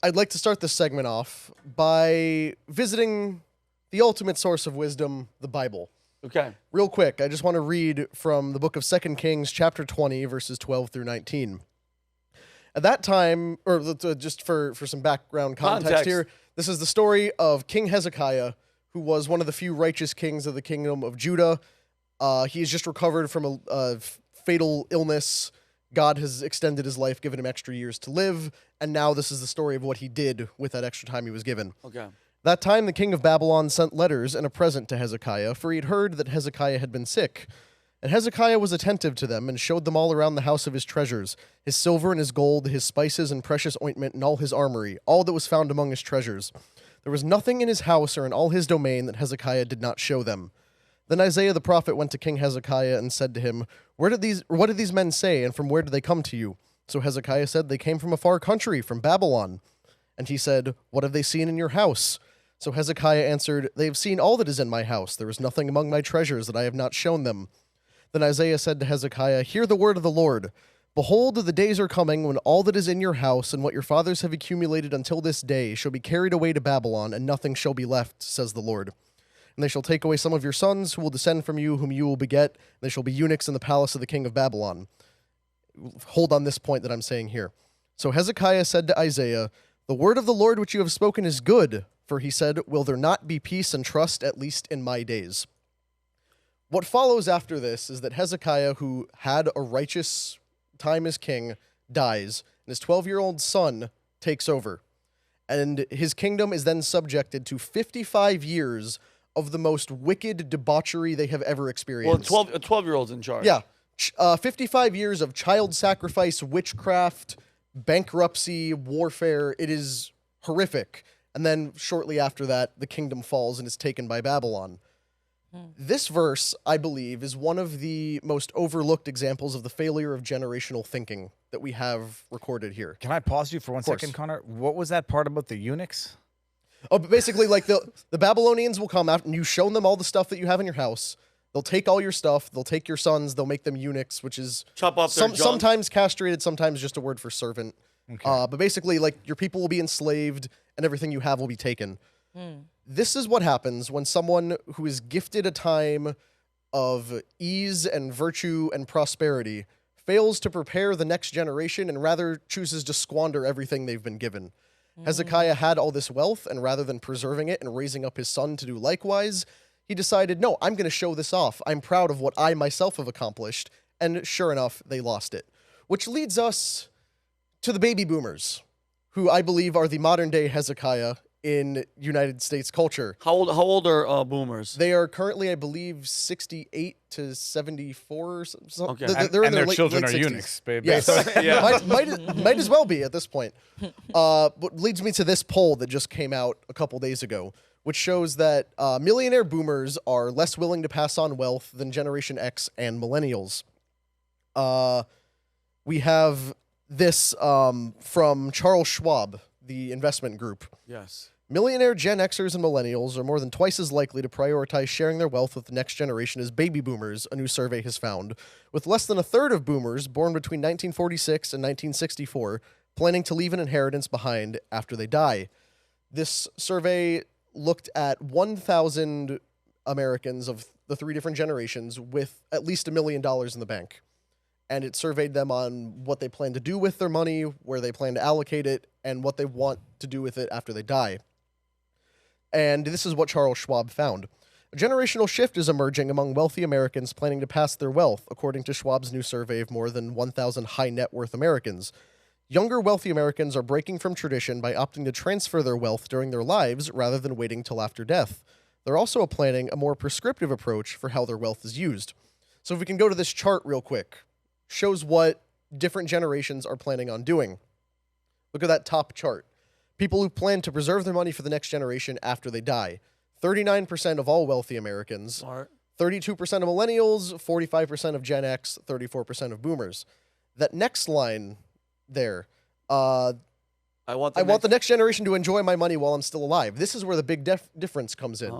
I'd like to start this segment off by visiting the ultimate source of wisdom, the Bible. Okay. Real quick, I just want to read from the book of 2 Kings, chapter 20, verses 12 through 19. At that time, or just for some background context here, this is the story of King Hezekiah, who was one of the few righteous kings of the kingdom of Judah. He has just recovered from a fatal illness. God has extended his life, given him extra years to live, and now this is the story of what he did with that extra time he was given. Okay. That time the king of Babylon sent letters and a present to Hezekiah, for he had heard that Hezekiah had been sick. And Hezekiah was attentive to them and showed them all around the house of his treasures, his silver and his gold, his spices and precious ointment and all his armory, all that was found among his treasures. There was nothing in his house or in all his domain that Hezekiah did not show them. Then Isaiah the prophet went to King Hezekiah and said to him, what did these men say, and from where did they come to you? So Hezekiah said, they came from a far country, from Babylon. And he said, what have they seen in your house? So Hezekiah answered, they have seen all that is in my house. There is nothing among my treasures that I have not shown them. Then Isaiah said to Hezekiah, hear the word of the Lord. Behold, the days are coming when all that is in your house and what your fathers have accumulated until this day shall be carried away to Babylon, and nothing shall be left, says the Lord. And they shall take away some of your sons who will descend from you, whom you will beget, and they shall be eunuchs in the palace of the king of Babylon. Hold on this point that I'm saying here. So Hezekiah said to Isaiah, the word of the Lord which you have spoken is good, for he said, will there not be peace and trust, at least in my days? What follows after this is that Hezekiah, who had a righteous time as king, dies, and his 12-year-old son takes over. And his kingdom is then subjected to 55 years of the most wicked debauchery they have ever experienced. Well, 12-year-old's in charge. Yeah. 55 years of child sacrifice, witchcraft, bankruptcy, warfare. It is horrific. And then shortly after that, the kingdom falls and is taken by Babylon. This verse, I believe, is one of the most overlooked examples of the failure of generational thinking that we have recorded here. Can I pause you for 1 second, Connor? What was that part about the eunuchs? Oh, but basically, like the Babylonians will come out and you show them all the stuff that you have in your house. They'll take all your stuff. They'll take your sons. They'll make them eunuchs, which is chop off their junk. Sometimes castrated, sometimes just a word for servant. Okay. But basically, like your people will be enslaved and everything you have will be taken. This is what happens when someone who is gifted a time of ease and virtue and prosperity fails to prepare the next generation and rather chooses to squander everything they've been given. Hezekiah had all this wealth, and rather than preserving it and raising up his son to do likewise, he decided, no, I'm going to show this off. I'm proud of what I myself have accomplished. And sure enough, they lost it. Which leads us to the baby boomers, who I believe are the modern-day Hezekiah in United States culture. How old are boomers? They are currently, I believe, 68 to 74 or something. Okay. They're in and their late children are 60s. eunuchs, baby. Yes. Yeah. might as well be at this point. What leads me to this poll that just came out a couple days ago, which shows that millionaire boomers are less willing to pass on wealth than Generation X and Millennials. We have this from Charles Schwab, the investment group. Yes. Millionaire Gen Xers and Millennials are more than twice as likely to prioritize sharing their wealth with the next generation as baby boomers, a new survey has found, with less than a third of boomers born between 1946 and 1964 planning to leave an inheritance behind after they die. This survey looked at 1,000 Americans of the three different generations with at least $1 million in the bank. And it surveyed them on what they plan to do with their money, where they plan to allocate it, and what they want to do with it after they die. And this is what Charles Schwab found. A generational shift is emerging among wealthy Americans planning to pass their wealth, according to Schwab's new survey of more than 1,000 high net worth Americans. Younger wealthy Americans are breaking from tradition by opting to transfer their wealth during their lives rather than waiting till after death. They're also planning a more prescriptive approach for how their wealth is used. So if we can go to this chart real quick, shows what different generations are planning on doing. Look at that top chart. People who plan to preserve their money for the next generation after they die. 39% of all wealthy Americans. Smart. 32% of millennials, 45% of Gen X, 34% of boomers. That next line there, I want the next generation to enjoy my money while I'm still alive. This is where the big difference comes in.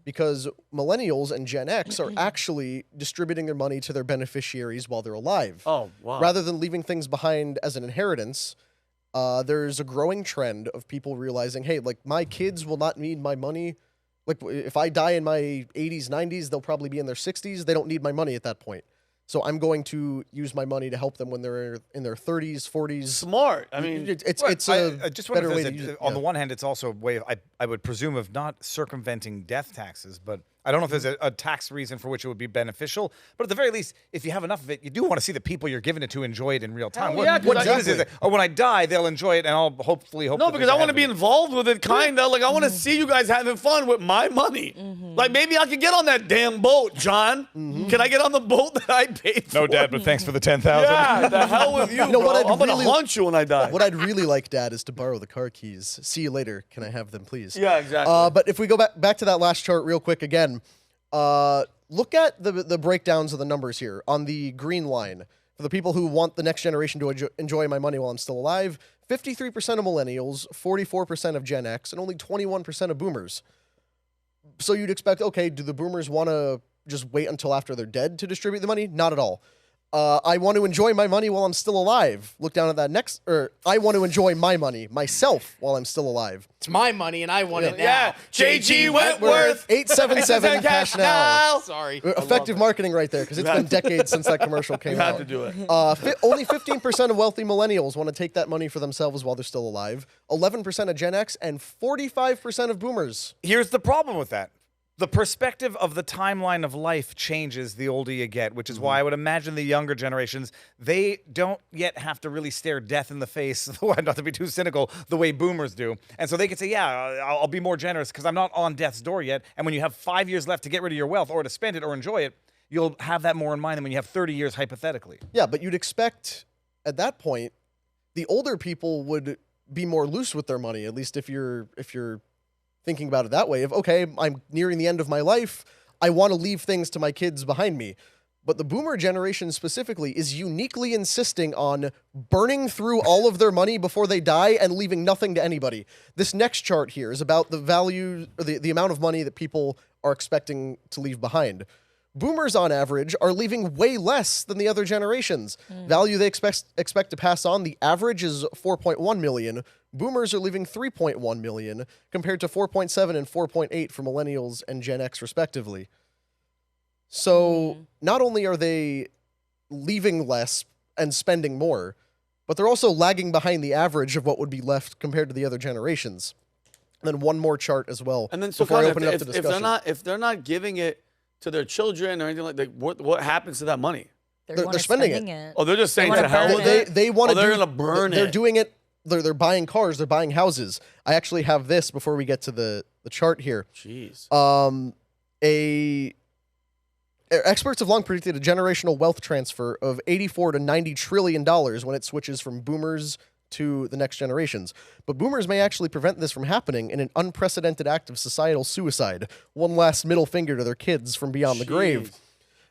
Because millennials and Gen X are actually distributing their money to their beneficiaries while they're alive. Oh, wow. Rather than leaving things behind as an inheritance, there's a growing trend of people realizing, hey, like my kids will not need my money. Like if I die in my 80s, 90s, they'll probably be in their 60s. They don't need my money at that point. So I'm going to use my money to help them when they're in their 30s, 40s. Smart. I mean, it's I just want better to way visit, to use it. on the one hand, it's also a way of, I would presume, of not circumventing death taxes, but I don't know if there's a tax reason for which it would be beneficial. But at the very least, if you have enough of it, you do want to see the people you're giving it to enjoy it in real time. Hell yeah, What 'cause good is it? Oh, when I die, they'll enjoy it, and I'll hopefully hope. no, that because they I want to have be it. involved with it, kind of. Like, I want to see you guys having fun with my money. Like, maybe I could get on that damn boat, John. Can I get on the boat that I paid for? No, Dad, but thanks for the 10,000. Yeah, the hell with you, know bro. what I'd I'm going to really- haunt you when I die. What I'd really like, Dad, is to borrow the car keys. See you later. Can I have them, please? Yeah, exactly. But if we go back to that last chart real quick again, look at the breakdowns of the numbers here on the green line. For the people who want the next generation to enjoy my money while I'm still alive, 53% of millennials, 44% of Gen X, and only 21% of boomers. So you'd expect, okay, do the boomers want to just wait until after they're dead to distribute the money? Not at all. I want to enjoy my money while I'm still alive. Look down at that next, or I want to enjoy my money myself while I'm still alive. It's my money and I want it now. Yeah, JG Wentworth. 877 cash now. Sorry. Effective marketing right there, because it's been decades since that commercial came You out. had to do it. Only 15% of wealthy millennials want to take that money for themselves while they're still alive. 11% of Gen X and 45% of boomers. Here's the problem with that. The perspective of the timeline of life changes the older you get, which is why I would imagine the younger generations, they don't yet have to really stare death in the face, not to be too cynical, the way boomers do. And so they can say, yeah, I'll be more generous because I'm not on death's door yet. And when you have 5 years left to get rid of your wealth or to spend it or enjoy it, you'll have that more in mind than when you have 30 years hypothetically. Yeah, but you'd expect at that point, the older people would be more loose with their money, at least if you're thinking about it that way of, okay, I'm nearing the end of my life. I want to leave things to my kids behind me. But the boomer generation specifically is uniquely insisting on burning through all of their money before they die and leaving nothing to anybody. This next chart here is about the value, or the amount of money that people are expecting to leave behind. Boomers, on average, are leaving way less than the other generations. Value they expect to pass on, the average is $4.1 million. Boomers are leaving $3.1 million, compared to $4.7 and $4.8 for millennials and Gen X, respectively. So not only are they leaving less and spending more, but they're also lagging behind the average of what would be left compared to the other generations. And then one more chart as well. And then, so before I Connor, open it up to discussion. if they're not giving it to their children or anything like that, what happens to that money? They're spending it. Oh, they're just saying wanna to hell burn with it. it. They want to. They're gonna burn They're it. doing it. They're buying cars. They're buying houses. I actually have this before we get to the chart here. Jeez. Experts have long predicted a generational wealth transfer of $84 to $90 trillion when it switches from boomers to the next generations. But boomers may actually prevent this from happening in an unprecedented act of societal suicide. One last middle finger to their kids from beyond the grave.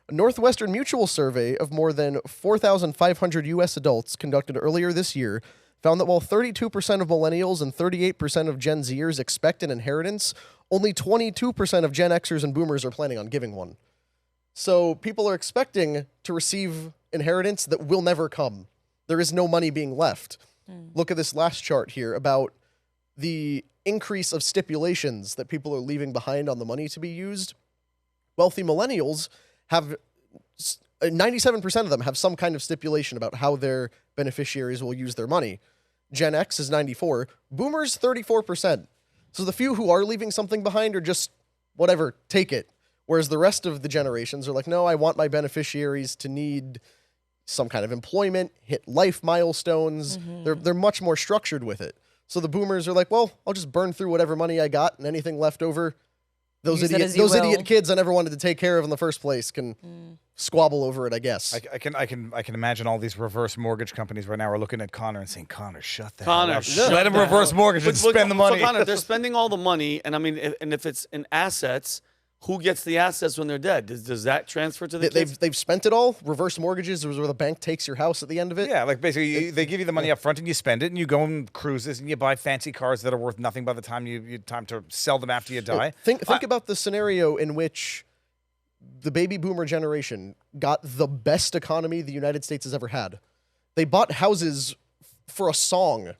A Northwestern Mutual survey of more than 4,500 U.S. adults conducted earlier this year found that while 32% of millennials and 38% of Gen Zers expect an inheritance, only 22% of Gen Xers and boomers are planning on giving one. So people are expecting to receive inheritance that will never come. There is no money being left. Look at this last chart here about the increase of stipulations that people are leaving behind on the money to be used. Wealthy millennials have 97% of them have some kind of stipulation about how their beneficiaries will use their money. Gen X is 94%, boomers 34%. So the few who are leaving something behind are just whatever, take it. Whereas the rest of the generations are like, no, I want my beneficiaries to need some kind of employment, hit life milestones. They're much more structured with it. So the boomers are like, well, I'll just burn through whatever money I got, and anything left over, those idiot kids I never wanted to take care of in the first place can squabble over it, I guess. I can imagine all these reverse mortgage companies right now are looking at Connor and saying, Connor, shut the Connor, hell up. shut Let him the reverse hell- mortgage and But- spend the money. So Connor, they're spending all the money, and I mean, if it's in assets, who gets the assets when they're dead? Does that transfer to the kids? They've spent it all. Reverse mortgages is where the bank takes your house at the end of it. Yeah, like basically they give you the money up front and you spend it and you go on cruises and you buy fancy cars that are worth nothing by the time you time to sell them after you die. Think about the scenario in which the baby boomer generation got the best economy the United States has ever had. They bought houses for a song.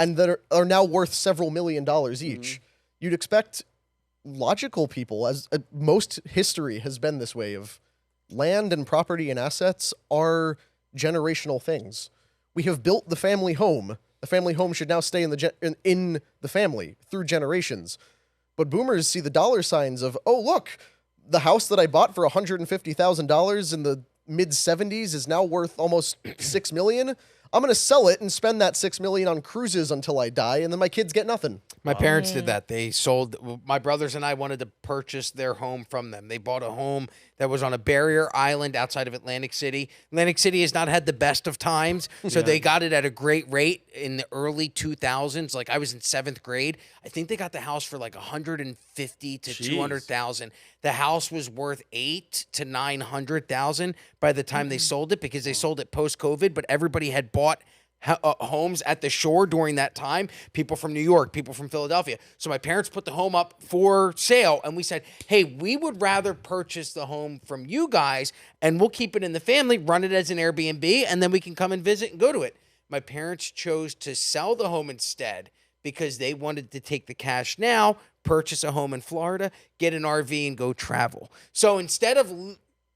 and that are now worth several $1 million each. You'd expect logical people, as most history has been this way, of land and property and assets are generational things. We have built the family home. The family home should now stay in the family through generations. But boomers see the dollar signs of, oh, look, the house that I bought for $150,000 in the mid-70s is now worth almost $6 million. I'm going to sell it and spend that $6 million on cruises until I die, and then my kids get nothing. My parents did that. They sold, my brothers and I wanted to purchase their home from them. They bought a home that was on a barrier island outside of Atlantic City. Atlantic City has not had the best of times, so they got it at a great rate in the early 2000s. Like I was in 7th grade. I think they got the house for like 150 to 200,000. The house was worth 8 to 900,000 by the time they sold it, because they sold it post-COVID, but everybody had bought homes at the shore during that time. People from New York, people from Philadelphia. So my parents put the home up for sale, and we said, hey, we would rather purchase the home from you guys, and we'll keep it in the family, run it as an Airbnb, and then we can come and visit and go to it. My parents chose to sell the home instead because they wanted to take the cash now, purchase a home in Florida, get an RV, and go travel. So instead of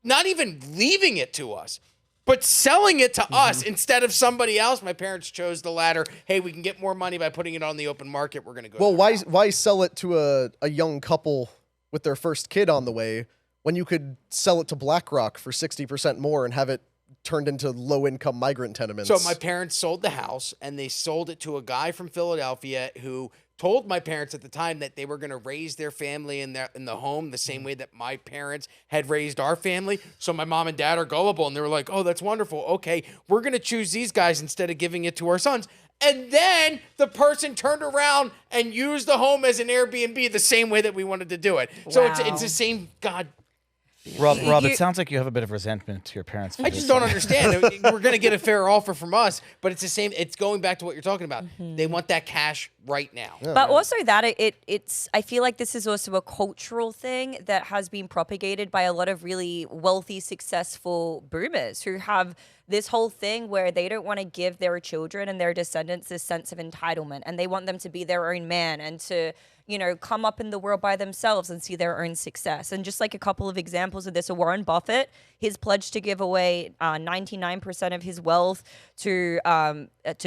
not even leaving it to us, but selling it to us instead of somebody else, my parents chose the latter. Hey, we can get more money by putting it on the open market. We're going to go. Well, why sell it to a young couple with their first kid on the way when you could sell it to BlackRock for 60% more and have it turned into low-income migrant tenements? So my parents sold the house, and they sold it to a guy from Philadelphia who told my parents at the time that they were going to raise their family in the home the same way that my parents had raised our family. So my mom and dad are gullible, and they were like, oh, that's wonderful. Okay, we're going to choose these guys instead of giving it to our sons. And then the person turned around and used the home as an Airbnb the same way that we wanted to do it. So it's the same Rob, it sounds like you have a bit of resentment to your parents. For I just don't understand. We're going to get a fair offer from us, but it's the same. It's going back to what you're talking about. They want that cash right now. Yeah. But also that it's, I feel like this is also a cultural thing that has been propagated by a lot of really wealthy, successful boomers who have this whole thing where they don't want to give their children and their descendants this sense of entitlement, and they want them to be their own man and to, you know, come up in the world by themselves and see their own success. And just like a couple of examples of this, Warren Buffett, his pledge to give away 99% of his wealth to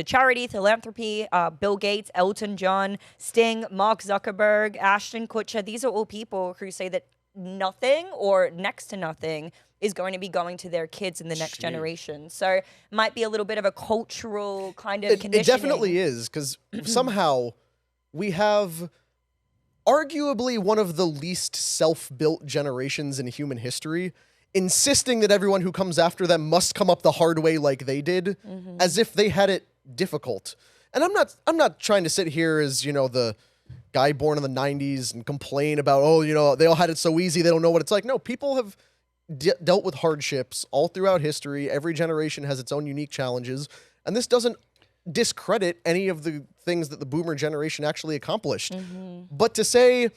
charity, philanthropy. Bill Gates, Elton John, Sting, Mark Zuckerberg, Ashton Kutcher. These are all people who say that nothing or next to nothing is going to be going to their kids in the next generation. So it might be a little bit of a cultural kind of conditioning. It definitely is, because somehow we have arguably one of the least self-built generations in human history, insisting that everyone who comes after them must come up the hard way like they did, as if they had it difficult. And I'm not trying to sit here as, you know, the guy born in the 90s and complain about, oh, you know, they all had it so easy, they don't know what it's like. No, people have dealt with hardships all throughout history. Every generation has its own unique challenges, and this doesn't discredit any of the things that the boomer generation actually accomplished. But to say,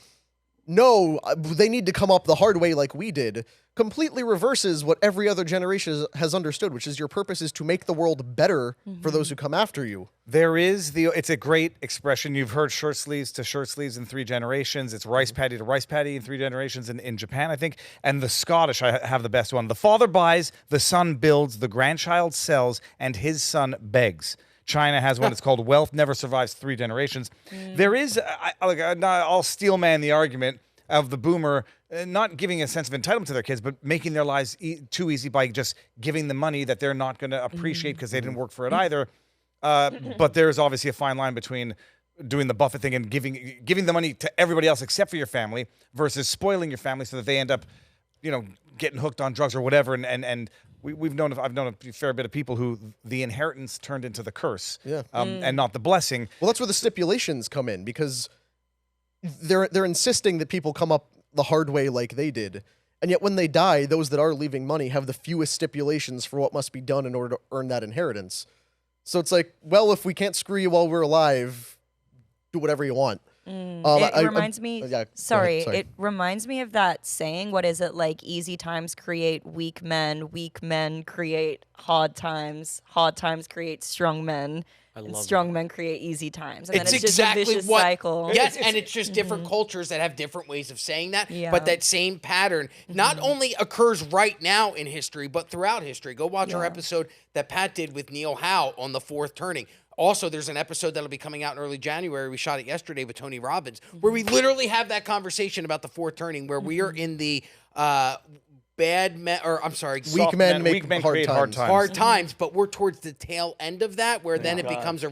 no, they need to come up the hard way like we did, completely reverses what every other generation has understood, which is your purpose is to make the world better for those who come after you. It's a great expression. You've heard short sleeves to short sleeves in 3 generations. It's rice paddy to rice paddy in 3 generations in Japan, I think. And the Scottish, I have the best one. The father buys, the son builds, the grandchild sells, and his son begs. China has one. It's called wealth never survives 3 generations. There is, I'll steel man the argument of the boomer not giving a sense of entitlement to their kids, but making their lives too easy by just giving them money that they're not going to appreciate because they didn't work for it either. But there's obviously a fine line between doing the Buffett thing and giving the money to everybody else except for your family versus spoiling your family so that they end up, you know, getting hooked on drugs or whatever. And I've known a fair bit of people who the inheritance turned into the curse, and not the blessing. Well, that's where the stipulations come in, because they're insisting that people come up the hard way like they did, and yet when they die, those that are leaving money have the fewest stipulations for what must be done in order to earn that inheritance. So it's like, well, if we can't screw you while we're alive, do whatever you want. It reminds me. Yeah, sorry, sorry, it reminds me of that saying. What is it like? Easy times create weak men. Weak men create hard times. Hard times create strong men. And strong men create easy times. And It's then it's exactly just a vicious what. cycle. Yes, and it's just different cultures that have different ways of saying that. Yeah. But that same pattern not only occurs right now in history, but throughout history. Go watch our episode that Pat did with Neil Howe on the fourth turning. Also, there's an episode that'll be coming out in early January. We shot it yesterday with Tony Robbins, where we literally have that conversation about the fourth turning, where we are in the weak men Weak men hard create times. hard times, but we're towards the tail end of that, where then it becomes a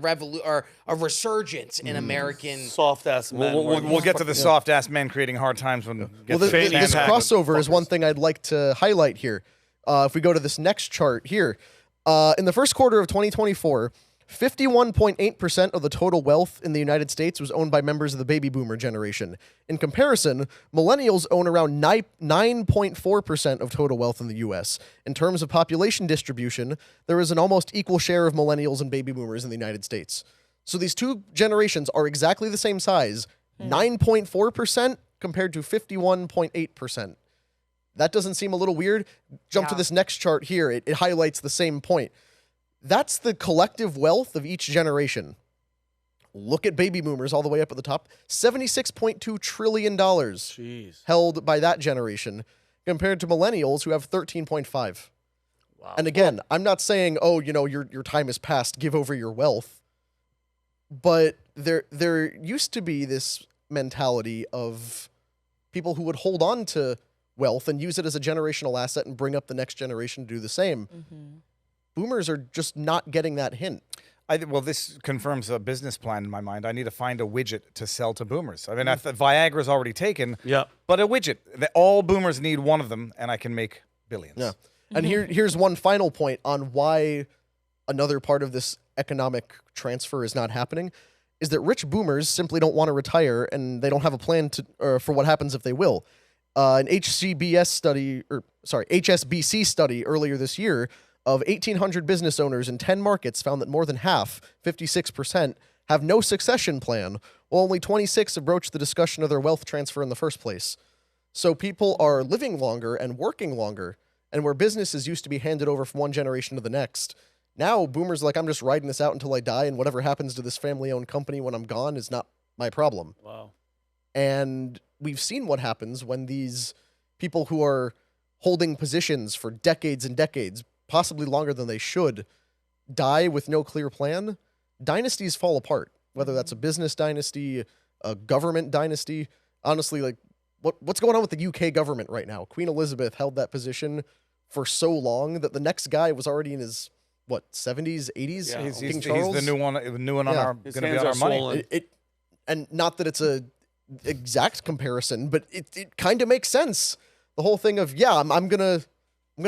resurgence in American. Soft ass men. We'll get to the soft ass men creating hard times when. Well, this crossover is one thing I'd like to highlight here. If we go to this next chart here, in the first quarter of 2024, 51.8% of the total wealth in the United States was owned by members of the baby boomer generation. In comparison, millennials own around 9.4% of total wealth in the U.S. In terms of population distribution, there is an almost equal share of millennials and baby boomers in the United States. So these two generations are exactly the same size, 9.4% compared to 51.8%. That doesn't seem a little weird? Jump to this next chart here. It highlights the same point. That's the collective wealth of each generation. Look at baby boomers all the way up at the top. $76.2 trillion held by that generation compared to millennials who have 13.5. Wow. And again, I'm not saying, oh, your time is past, give over your wealth. But there used to be this mentality of people who would hold on to wealth and use it as a generational asset and bring up the next generation to do the same. Boomers are just not getting that hint. Well, this confirms a business plan in my mind. I need to find a widget to sell to boomers. I mean, Viagra's already taken, but a widget. All boomers need one of them, and I can make billions. Yeah. And here's one final point on why another part of this economic transfer is not happening, is that rich boomers simply don't want to retire, and they don't have a plan for what happens if they will. An HSBC study earlier this year of 1,800 business owners in 10 markets found that more than half, 56%, have no succession plan, while only 26 have broached the discussion of their wealth transfer in the first place. So people are living longer and working longer, and where businesses used to be handed over from one generation to the next, now boomers are like, I'm just riding this out until I die, and whatever happens to this family-owned company when I'm gone is not my problem. Wow. And we've seen what happens when these people who are holding positions for decades and decades, possibly longer than they should, die with no clear plan. Dynasties fall apart, whether that's a business dynasty, a government dynasty. Honestly, like what's going on with the UK government right now? Queen Elizabeth held that position for so long that the next guy was already in his 70s, 80s. Yeah. He's Charles. the new one on our going to be on our money. And not that it's a exact comparison, but it kind of makes sense. The whole thing of I'm gonna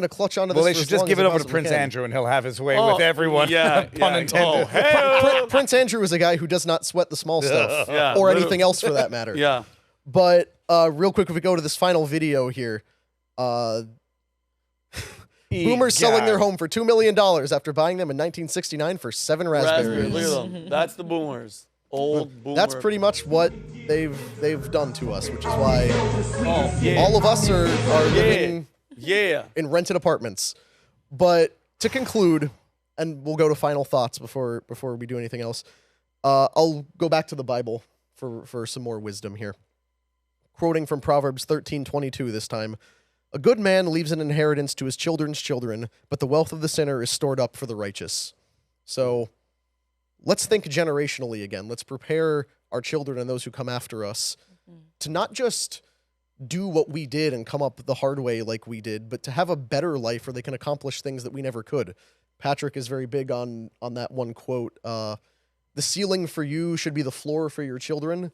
clutch onto this. Well, they for should as just long give as it I over to possibly Prince can. Andrew, and he'll have his way with everyone. Pun intended. Oh, hey. Prince Andrew is a guy who does not sweat the small stuff, Yeah, or literally. anything else for that matter. Yeah. But real quick, if we go to this final video here, boomers selling their home for $2 million after buying them in 1969 for 7 raspberries. Look at them. That's the boomers. Old boomer. That's pretty much what they've done to us, which is why yeah. all of us are living in rented apartments. But to conclude, and we'll go to final thoughts before we do anything else, I'll go back to the Bible for some more wisdom here. Quoting from Proverbs 13:22 this time, "A good man leaves an inheritance to his children's children, but the wealth of the sinner is stored up for the righteous." So let's think generationally again. Let's prepare our children and those who come after us to not just do what we did and come up the hard way like we did, but to have a better life where they can accomplish things that we never could. Patrick is very big on that one quote. The ceiling for you should be the floor for your children.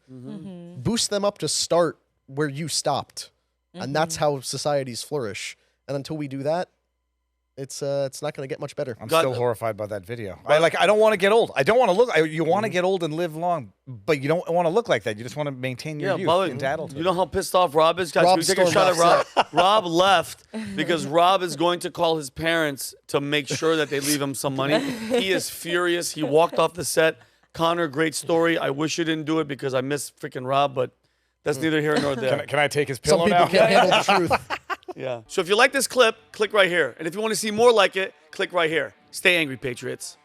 Boost them up to start where you stopped. And that's how societies flourish. And until we do that, it's not going to get much better. I'm still horrified by that video. I don't want to get old. I don't want to look. You want to get old and live long, but you don't want to look like that. You just want to maintain your youth into adulthood. You know how pissed off Rob is? Guys, Rob can we take a shot at stormed Rob? Rob left because Rob is going to call his parents to make sure that they leave him some money. He is furious. He walked off the set. Connor, great story. I wish you didn't do it because I miss freaking Rob, but that's neither here nor there. Can I take his Some pillow people now? can't handle the truth. Yeah. So if you like this clip, click right here. And if you want to see more like it, click right here. Stay angry, Patriots.